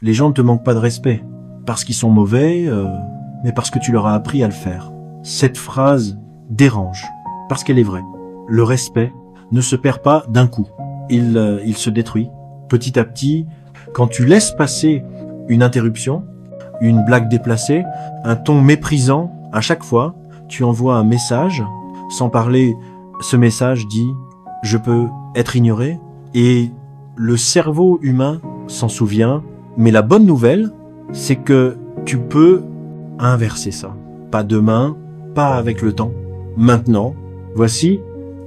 Les gens ne te manquent pas de respect, parce qu'ils sont mauvais, mais parce que tu leur as appris à le faire. Cette phrase dérange, parce qu'elle est vraie. Le respect ne se perd pas d'un coup. Il se détruit petit à petit. Quand tu laisses passer une interruption, une blague déplacée, un ton méprisant, à chaque fois, tu envoies un message, sans parler, ce message dit « je peux être ignoré » et le cerveau humain s'en souvient. Mais la bonne nouvelle, c'est que tu peux inverser ça. Pas demain, pas avec le temps, maintenant. Voici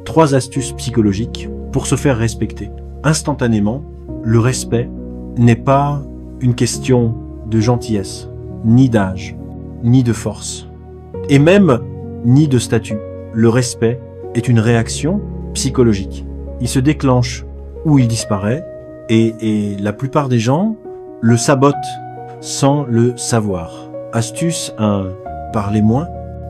3 astuces psychologiques pour se faire respecter. Instantanément, le respect n'est pas une question de gentillesse, ni d'âge, ni de force, et même ni de statut. Le respect est une réaction psychologique. Il se déclenche ou il disparaît, et la plupart des gens le sabotent sans le savoir. Astuce 1, parlez moins.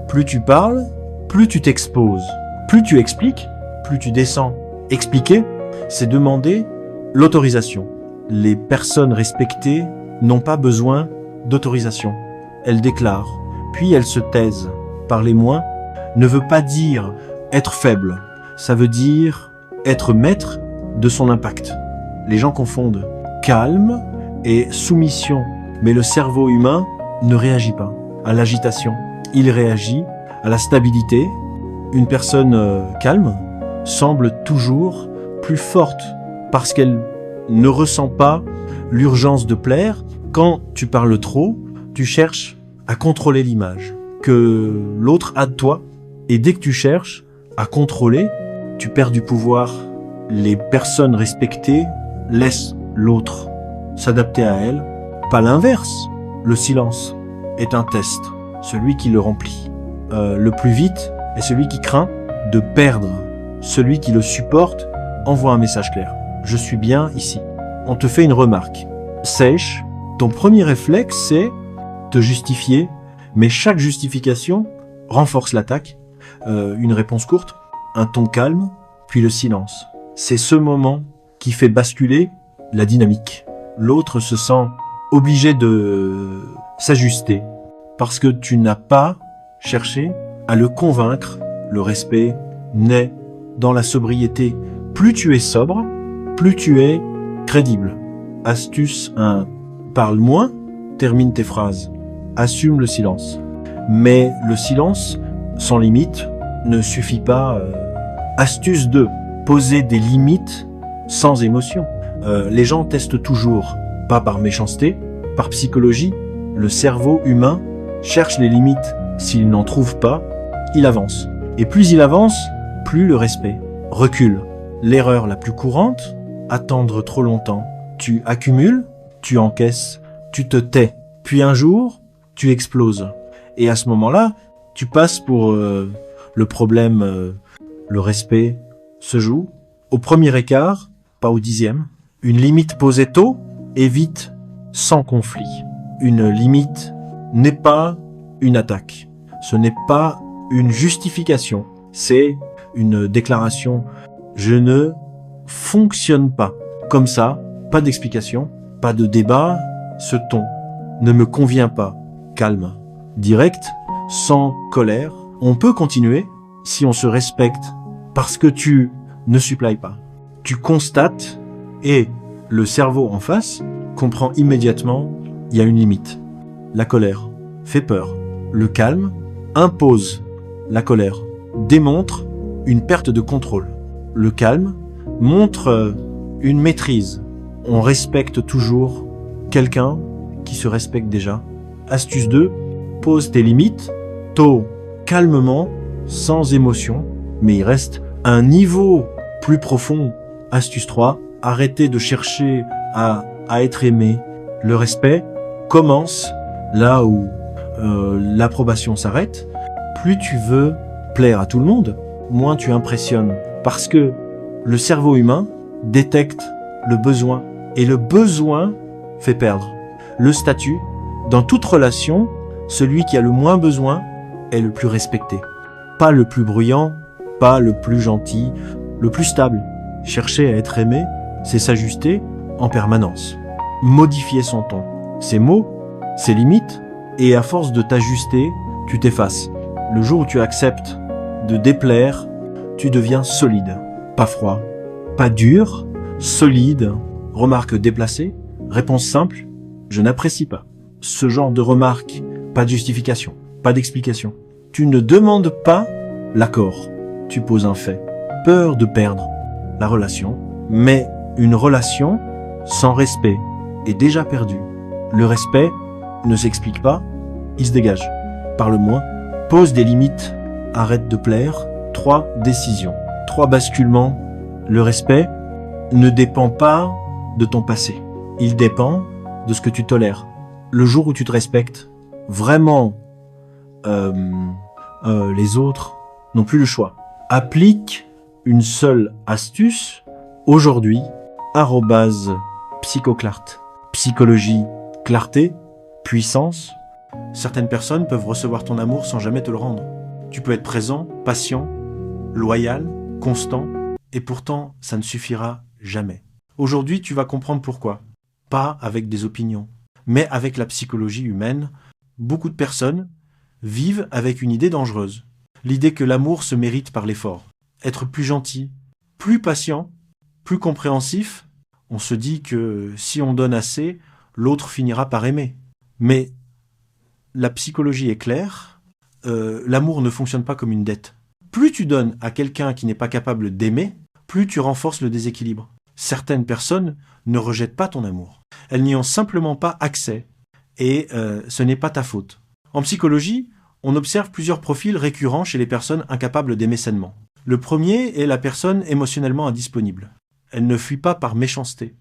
Plus tu parles, plus tu t'exposes. Plus tu expliques, plus tu descends. Expliquer, c'est demander l'autorisation. Les personnes respectées n'ont pas besoin d'autorisation. Elles déclarent, puis elles se taisent. Parler moins ne veut pas dire être faible. Ça veut dire être maître de son impact. Les gens confondent calme et soumission. Mais le cerveau humain ne réagit pas à l'agitation. Il réagit à la stabilité. Une personne calme semble toujours plus forte parce qu'elle ne ressent pas l'urgence de plaire. Quand tu parles trop, tu cherches à contrôler l'image que l'autre a de toi. Et dès que tu cherches à contrôler, tu perds du pouvoir. Les personnes respectées laissent l'autre s'adapter à elle, pas l'inverse. Le silence est un test, celui qui le remplit. Le plus vite est celui qui craint de perdre. Celui qui le supporte envoie un message clair. Je suis bien ici. On te fait une remarque sèche. Ton premier réflexe, c'est te justifier, mais chaque justification renforce l'attaque. Une réponse courte, un ton calme, puis le silence. C'est ce moment qui fait basculer la dynamique. L'autre se sent obligé de s'ajuster parce que tu n'as pas cherché à le convaincre. Le respect naît dans la sobriété. Plus tu es sobre, plus tu es crédible. Astuce 1. Parle moins, termine tes phrases. Assume le silence. Mais le silence, sans limite, ne suffit pas. Astuce 2. Poser des limites sans émotion. Les gens testent toujours, pas par méchanceté, par psychologie. Le cerveau humain cherche les limites. S'il n'en trouve pas, il avance. Et plus il avance, plus le respect recule. L'erreur la plus courante, attendre trop longtemps. Tu accumules, tu encaisses, tu te tais. Puis un jour, tu exploses. Et à ce moment-là, tu passes pour le problème. Le respect se joue au premier écart, pas au 10e. Une limite posée tôt évite sans conflit. Une limite n'est pas une attaque. Ce n'est pas une justification. C'est une déclaration. Je ne fonctionne pas. Comme ça, pas d'explication, pas de débat. Ce ton ne me convient pas. Calme, direct, sans colère. On peut continuer si on se respecte parce que tu ne supplies pas. Tu constates et le cerveau en face comprend immédiatement il y a une limite. La colère fait peur. Le calme impose la colère, démontre une perte de contrôle. Le calme montre une maîtrise. On respecte toujours quelqu'un qui se respecte déjà. Astuce 2, pose tes limites, tôt, calmement, sans émotion, mais il reste un niveau plus profond. Astuce 3, arrêtez de chercher à être aimé. Le respect commence là où l'approbation s'arrête. Plus tu veux plaire à tout le monde, moins tu impressionnes. Parce que le cerveau humain détecte le besoin. Et le besoin fait perdre. Le statut, dans toute relation, celui qui a le moins besoin est le plus respecté. Pas le plus bruyant, pas le plus gentil, le plus stable. Chercher à être aimé, c'est s'ajuster en permanence. modifier son ton, ses mots, ses limites, et à force de t'ajuster, tu t'effaces. Le jour où tu acceptes de déplaire, tu deviens solide. Pas froid, pas dur, solide. Remarque déplacée, réponse simple, je n'apprécie pas. Ce genre de remarque, pas de justification, pas d'explication. Tu ne demandes pas l'accord, tu poses un fait. Peur de perdre la relation, mais une relation sans respect est déjà perdue. Le respect ne s'explique pas, il se dégage. Parle moins, pose des limites, arrête de plaire. 3 décisions, 3 basculements. Le respect ne dépend pas de ton passé. Il dépend de ce que tu tolères. Le jour où tu te respectes, vraiment, les autres n'ont plus le choix. Applique une seule astuce aujourd'hui, @psychoclarte. Psychologie, clarté, puissance. Certaines personnes peuvent recevoir ton amour sans jamais te le rendre. Tu peux être présent, patient, loyal, constant, et pourtant ça ne suffira jamais. Aujourd'hui, tu vas comprendre pourquoi. Pas avec des opinions, mais avec la psychologie humaine. Beaucoup de personnes vivent avec une idée dangereuse. L'idée que l'amour se mérite par l'effort. Être plus gentil, plus patient, plus compréhensif. On se dit que si on donne assez, l'autre finira par aimer. Mais la psychologie est claire, l'amour ne fonctionne pas comme une dette. Plus tu donnes à quelqu'un qui n'est pas capable d'aimer, plus tu renforces le déséquilibre. Certaines personnes ne rejettent pas ton amour. Elles n'y ont simplement pas accès et ce n'est pas ta faute. En psychologie, on observe plusieurs profils récurrents chez les personnes incapables d'aimer sainement. Le premier est la personne émotionnellement indisponible. Elle ne fuit pas par méchanceté.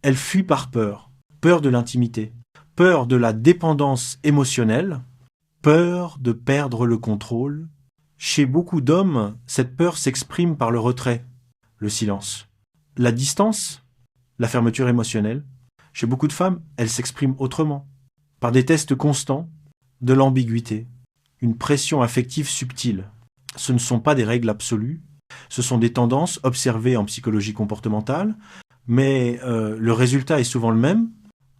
Elle fuit par peur. Peur de l'intimité. Peur de la dépendance émotionnelle. Peur de perdre le contrôle. Chez beaucoup d'hommes, cette peur s'exprime par le retrait, le silence. La distance, la fermeture émotionnelle. Chez beaucoup de femmes, elle s'exprime autrement, par des tests constants, de l'ambiguïté, une pression affective subtile. Ce ne sont pas des règles absolues, ce sont des tendances observées en psychologie comportementale, mais le résultat est souvent le même,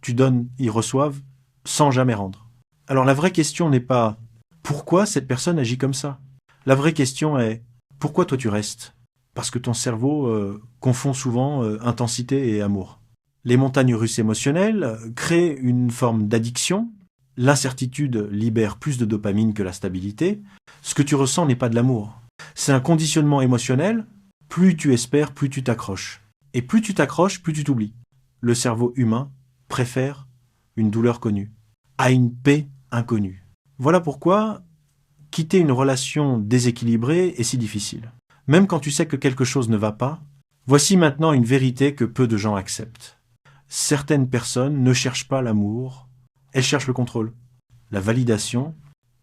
tu donnes, ils reçoivent, sans jamais rendre. Alors la vraie question n'est pas « pourquoi cette personne agit comme ça ?» La vraie question est « pourquoi toi tu restes ?» Parce que ton cerveau confond souvent intensité et amour. Les montagnes russes émotionnelles créent une forme d'addiction. L'incertitude libère plus de dopamine que la stabilité. Ce que tu ressens n'est pas de l'amour. C'est un conditionnement émotionnel. Plus tu espères, plus tu t'accroches. Et plus tu t'accroches, plus tu t'oublies. Le cerveau humain préfère une douleur connue à une paix inconnue. Voilà pourquoi quitter une relation déséquilibrée est si difficile. Même quand tu sais que quelque chose ne va pas, voici maintenant une vérité que peu de gens acceptent. Certaines personnes ne cherchent pas l'amour, elles cherchent le contrôle, la validation,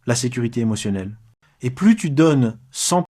la sécurité émotionnelle. Et plus tu donnes sans